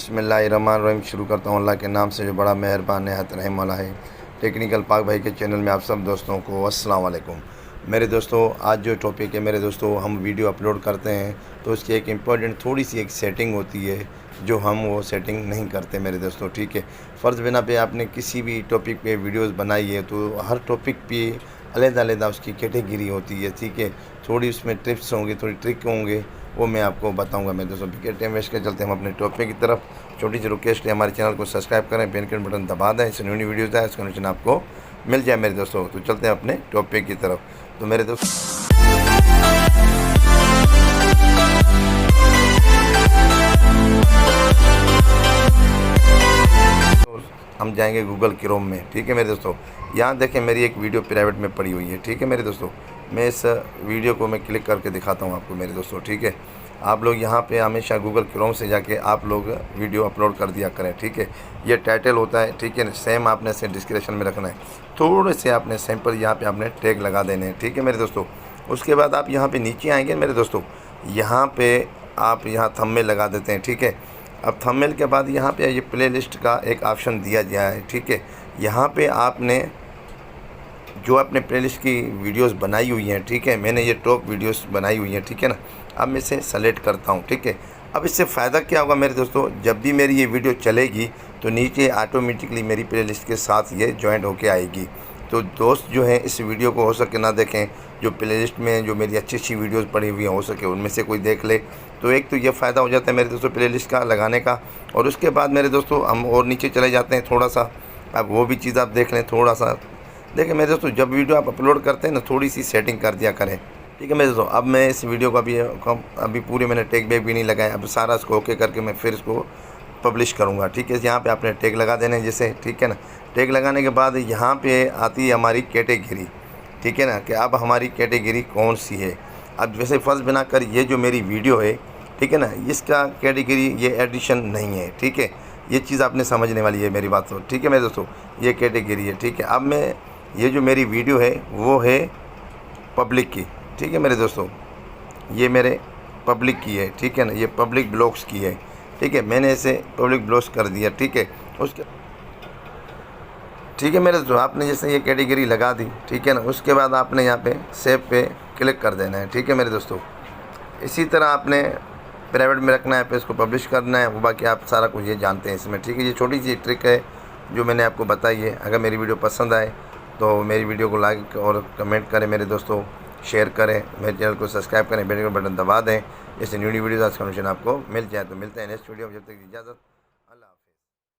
बिस्मिल्लाहिर्रहमानिर्रहीम। शुरू करता हूँ अल्लाह के नाम से जो बड़ा मेहरबान नहायत रहम वाला है। टेक्निकल पाक भाई के चैनल में आप सब दोस्तों को अस्सलाम वालेकुम। मेरे दोस्तों, आज जो टॉपिक है मेरे दोस्तों, हम वीडियो अपलोड करते हैं तो उसकी एक इम्पॉर्टेंट थोड़ी सी एक सेटिंग होती है जो हम वो सेटिंग नहीं करते मेरे दोस्तों। ठीक है, फ़र्ज़ बिना पे आपने किसी भी टॉपिक पे वीडियोस बनाई है तो हर टॉपिक पे अलग-अलग उसकी कैटेगरी होती है। ठीक है, थोड़ी उसमें टिप्स होंगे, थोड़ी ट्रिक होंगे, वो मैं आपको बताऊंगा मेरे दोस्तों। बिगेट टाइम वेस्ट के चलते हम अपने टॉपिक की तरफ। छोटी सी रिक्वेस्ट है, हमारे चैनल को सब्सक्राइब करें, बेल के बटन दबा दें, इससे न्यू वीडियोज़ आए इसका नोटिफिकेशन आपको मिल जाए मेरे दोस्तों। तो चलते हैं अपने टॉपिक की तरफ। तो मेरे दोस्तों, हम जाएंगे गूगल क्रोम में। ठीक है मेरे दोस्तों, यहाँ देखें मेरी एक वीडियो प्राइवेट में पड़ी हुई है। ठीक है मेरे दोस्तों, मैं इस वीडियो को मैं क्लिक करके दिखाता हूँ आपको मेरे दोस्तों। ठीक है, आप लोग यहाँ पे हमेशा गूगल क्रोम से जाके आप लोग वीडियो अपलोड कर दिया करें। ठीक है, ये टाइटल होता है। ठीक है, सेम आपने से डिस्क्रिप्शन में रखना है, थोड़े से आपने सैंपल यहाँ पे आपने टैग लगा देने हैं। ठीक है मेरे दोस्तों, उसके बाद आप यहाँ पे नीचे आएंगे मेरे दोस्तों, यहाँ पे आप यहाँ थंबनेल लगा देते हैं। ठीक है, अब थंबनेल के बाद यहाँ पे ये प्लेलिस्ट का एक ऑप्शन दिया गया है। ठीक है, यहाँ पे आपने जो अपने प्लेलिस्ट की वीडियोस बनाई हुई हैं, ठीक है, मैंने ये टॉप वीडियोस बनाई हुई हैं। ठीक है ना, अब मैं इसे सेलेक्ट करता हूँ। ठीक है, अब इससे फ़ायदा क्या होगा मेरे दोस्तों, जब भी मेरी ये वीडियो चलेगी तो नीचे ऑटोमेटिकली मेरी प्लेलिस्ट के साथ ये ज्वाइंट होके आएगी। तो दोस्त जो हैं इस वीडियो को हो सके ना देखें, जो प्लेलिस्ट में जो मेरी अच्छी वीडियोस पड़ी हुई हैं हो सके उनमें से कोई देख ले, तो एक तो ये फ़ायदा हो जाता है मेरे दोस्तों प्लेलिस्ट का लगाने का। और उसके बाद मेरे दोस्तों हम और नीचे चले जाते हैं थोड़ा सा, अब वो भी चीज़ आप देख लें थोड़ा सा। देखिए मेरे दोस्तों, जब वीडियो आप अपलोड करते हैं ना, थोड़ी सी सेटिंग कर दिया करें। ठीक है मेरे दोस्तों, अब मैं इस वीडियो को अभी पूरे मैंने टैग बैग भी नहीं लगाया, अब सारा इसको ओके करके मैं फिर इसको पब्लिश करूँगा। ठीक है, यहाँ पे आपने टैग लगा देने जैसे। ठीक है ना, टैग लगाने के बाद यहाँ पे आती है हमारी कैटेगरी। ठीक है ना, कि अब हमारी कैटेगरी कौन सी है। अब वैसे फ़र्ज़ बना कर ये जो मेरी वीडियो है, ठीक है ना, इसका कैटेगरी ये एडिशन नहीं है। ठीक है, ये चीज़ आपने समझने वाली है मेरी बात। तो ठीक है मेरे दोस्तों, ये कैटेगरी है। ठीक है, अब मैं ये जो मेरी वीडियो है वो है पब्लिक की। ठीक है मेरे दोस्तों, ये मेरे पब्लिक की है। ठीक है ना, ये पब्लिक ब्लॉग्स की है। ठीक है, मैंने इसे पब्लिक ब्लॉग्स कर दिया। ठीक है, उसके ठीक है मेरे दोस्तों, आपने जैसे ये कैटेगरी लगा दी, ठीक है ना, उसके बाद आपने यहाँ पे सेव पे क्लिक कर देना है। ठीक है मेरे दोस्तों, इसी तरह आपने प्राइवेट में रखना है, फिर इसको पब्लिश करना है, वो बाकी आप सारा कुछ ये जानते हैं इसमें। ठीक है, ये छोटी सी ट्रिक है जो मैंने आपको बताई है। अगर मेरी वीडियो पसंद आए तो मेरी वीडियो को लाइक और कमेंट करें मेरे दोस्तों, शेयर करें, मेरे चैनल को सब्सक्राइब करें, बेल का बटन दबा दें, जैसे न्यू वीडियोज़ का नोटिफिकेशन आपको मिल जाए। तो मिलते हैं नेक्स्ट वीडियो में, जब तक इजाज़त।